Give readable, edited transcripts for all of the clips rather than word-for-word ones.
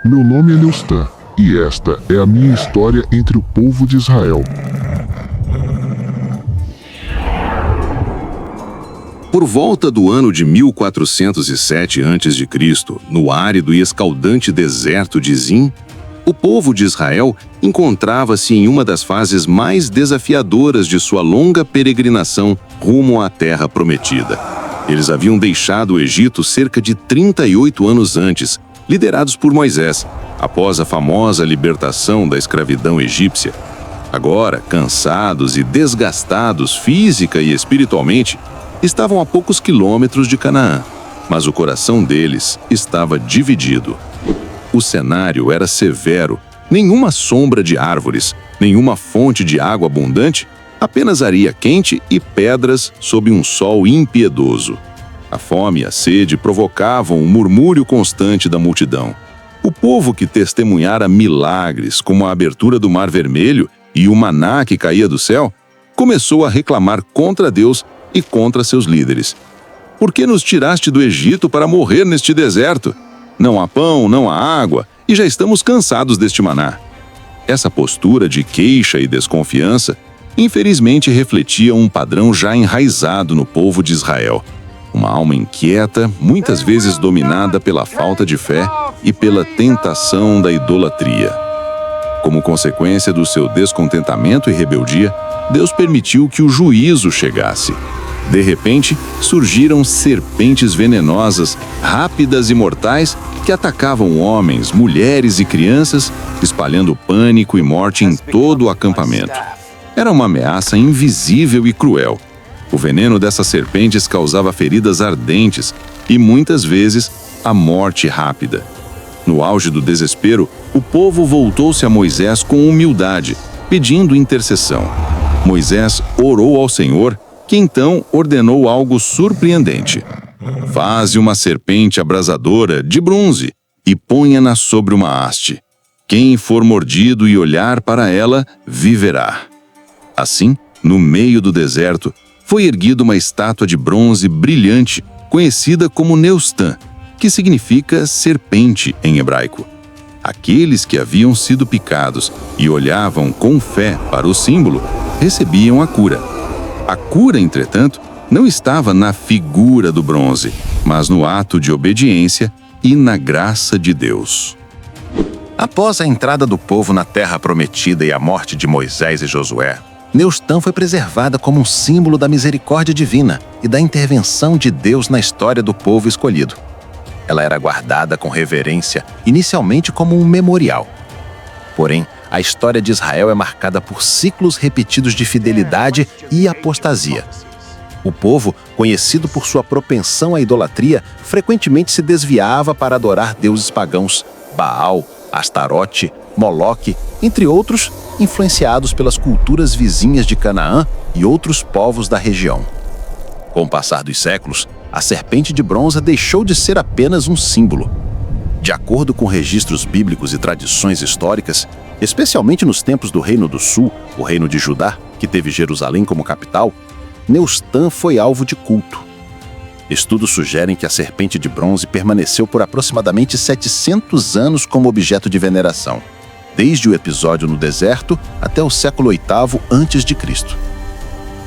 Meu nome é Neustan, e esta é a minha história entre o povo de Israel. Por volta do ano de 1407 a.C., no árido e escaldante deserto de Zin, o povo de Israel encontrava-se em uma das fases mais desafiadoras de sua longa peregrinação rumo à Terra Prometida. Eles haviam deixado o Egito cerca de 38 anos antes, liderados por Moisés, após a famosa libertação da escravidão egípcia. Agora, cansados e desgastados física e espiritualmente, estavam a poucos quilômetros de Canaã, mas o coração deles estava dividido. O cenário era severo, nenhuma sombra de árvores, nenhuma fonte de água abundante, apenas areia quente e pedras sob um sol impiedoso. A fome e a sede provocavam um murmúrio constante da multidão. O povo que testemunhara milagres, como a abertura do Mar Vermelho e o maná que caía do céu, começou a reclamar contra Deus e contra seus líderes. Por que nos tiraste do Egito para morrer neste deserto? Não há pão, não há água, e já estamos cansados deste maná. Essa postura de queixa e desconfiança, infelizmente, refletia um padrão já enraizado no povo de Israel. Uma alma inquieta, muitas vezes dominada pela falta de fé e pela tentação da idolatria. Como consequência do seu descontentamento e rebeldia, Deus permitiu que o juízo chegasse. De repente, surgiram serpentes venenosas, rápidas e mortais, que atacavam homens, mulheres e crianças, espalhando pânico e morte em todo o acampamento. Era uma ameaça invisível e cruel. O veneno dessas serpentes causava feridas ardentes e, muitas vezes, a morte rápida. No auge do desespero, o povo voltou-se a Moisés com humildade, pedindo intercessão. Moisés orou ao Senhor, que então ordenou algo surpreendente. Faze uma serpente abrasadora de bronze e ponha-na sobre uma haste. Quem for mordido e olhar para ela, viverá. Assim, no meio do deserto, foi erguida uma estátua de bronze brilhante, conhecida como Neustan, que significa serpente em hebraico. Aqueles que haviam sido picados e olhavam com fé para o símbolo, recebiam a cura. A cura, entretanto, não estava na figura do bronze, mas no ato de obediência e na graça de Deus. Após a entrada do povo na Terra Prometida e a morte de Moisés e Josué, Neustan foi preservada como um símbolo da misericórdia divina e da intervenção de Deus na história do povo escolhido. Ela era guardada com reverência, inicialmente como um memorial. Porém, a história de Israel é marcada por ciclos repetidos de fidelidade e apostasia. O povo, conhecido por sua propensão à idolatria, frequentemente se desviava para adorar deuses pagãos, Baal, Astarote, Moloque, entre outros, influenciados pelas culturas vizinhas de Canaã e outros povos da região. Com o passar dos séculos, a serpente de bronze deixou de ser apenas um símbolo. De acordo com registros bíblicos e tradições históricas, especialmente nos tempos do Reino do Sul, o Reino de Judá, que teve Jerusalém como capital, Neustan foi alvo de culto. Estudos sugerem que a serpente de bronze permaneceu por aproximadamente 700 anos como objeto de veneração, desde o episódio no deserto até o século VIII a.C.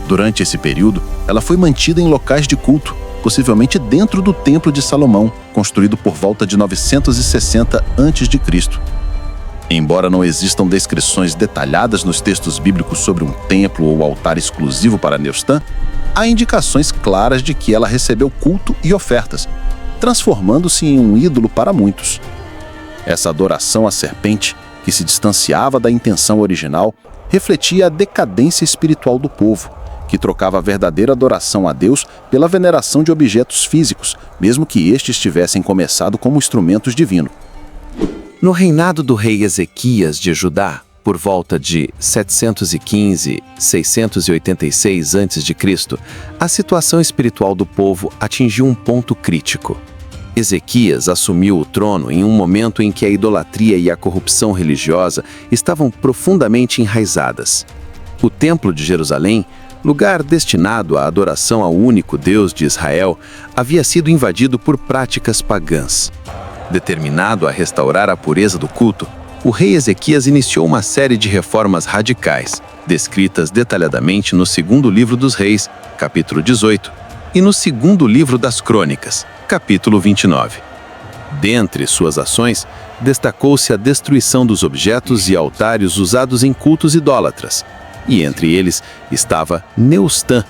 Durante esse período, ela foi mantida em locais de culto, possivelmente dentro do Templo de Salomão, construído por volta de 960 a.C. Embora não existam descrições detalhadas nos textos bíblicos sobre um templo ou altar exclusivo para Neustan, há indicações claras de que ela recebeu culto e ofertas, transformando-se em um ídolo para muitos. Essa adoração à serpente, que se distanciava da intenção original, refletia a decadência espiritual do povo, que trocava a verdadeira adoração a Deus pela veneração de objetos físicos, mesmo que estes tivessem começado como instrumentos divinos. No reinado do rei Ezequias de Judá, por volta de 715-686 a.C., a situação espiritual do povo atingiu um ponto crítico. Ezequias assumiu o trono em um momento em que a idolatria e a corrupção religiosa estavam profundamente enraizadas. O Templo de Jerusalém, lugar destinado à adoração ao único Deus de Israel, havia sido invadido por práticas pagãs. Determinado a restaurar a pureza do culto, o rei Ezequias iniciou uma série de reformas radicais, descritas detalhadamente no segundo livro dos Reis, capítulo 18, e no segundo livro das Crônicas, capítulo 29. Dentre suas ações, destacou-se a destruição dos objetos e altares usados em cultos idólatras, e entre eles estava Neustã,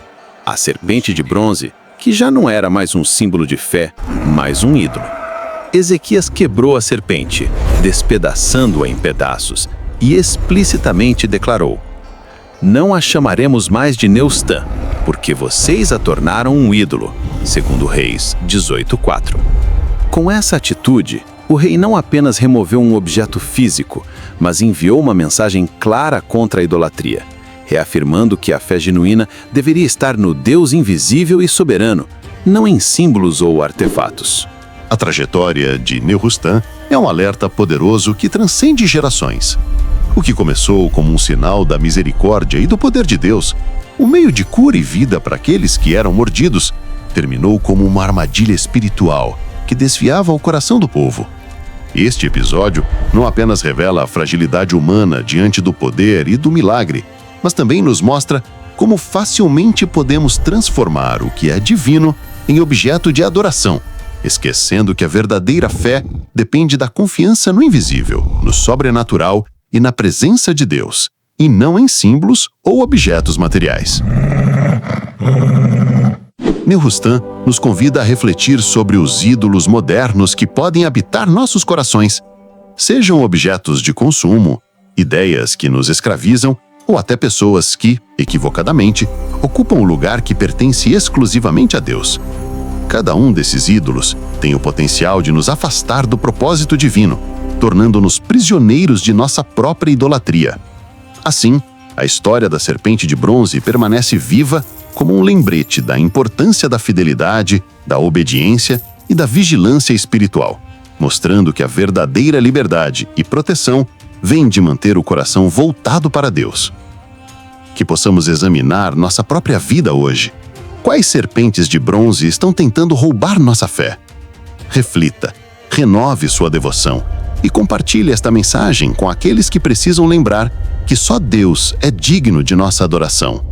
a serpente de bronze, que já não era mais um símbolo de fé, mas um ídolo. Ezequias quebrou a serpente, despedaçando-a em pedaços, e explicitamente declarou: "Não a chamaremos mais de Neustã, porque vocês a tornaram um ídolo", segundo Reis 18:4. Com essa atitude, o rei não apenas removeu um objeto físico, mas enviou uma mensagem clara contra a idolatria, reafirmando que a fé genuína deveria estar no Deus invisível e soberano, não em símbolos ou artefatos. A trajetória de Nehushtan é um alerta poderoso que transcende gerações. O que começou como um sinal da misericórdia e do poder de Deus, um meio de cura e vida para aqueles que eram mordidos, terminou como uma armadilha espiritual que desviava o coração do povo. Este episódio não apenas revela a fragilidade humana diante do poder e do milagre, mas também nos mostra como facilmente podemos transformar o que é divino em objeto de adoração, esquecendo que a verdadeira fé depende da confiança no invisível, no sobrenatural e na presença de Deus, e não em símbolos ou objetos materiais. Nehushtan nos convida a refletir sobre os ídolos modernos que podem habitar nossos corações, sejam objetos de consumo, ideias que nos escravizam ou até pessoas que, equivocadamente, ocupam o lugar que pertence exclusivamente a Deus. Cada um desses ídolos tem o potencial de nos afastar do propósito divino, tornando-nos prisioneiros de nossa própria idolatria. Assim, a história da serpente de bronze permanece viva como um lembrete da importância da fidelidade, da obediência e da vigilância espiritual, mostrando que a verdadeira liberdade e proteção vem de manter o coração voltado para Deus. Que possamos examinar nossa própria vida hoje. Quais serpentes de bronze estão tentando roubar nossa fé? Reflita, renove sua devoção e compartilhe esta mensagem com aqueles que precisam lembrar que só Deus é digno de nossa adoração.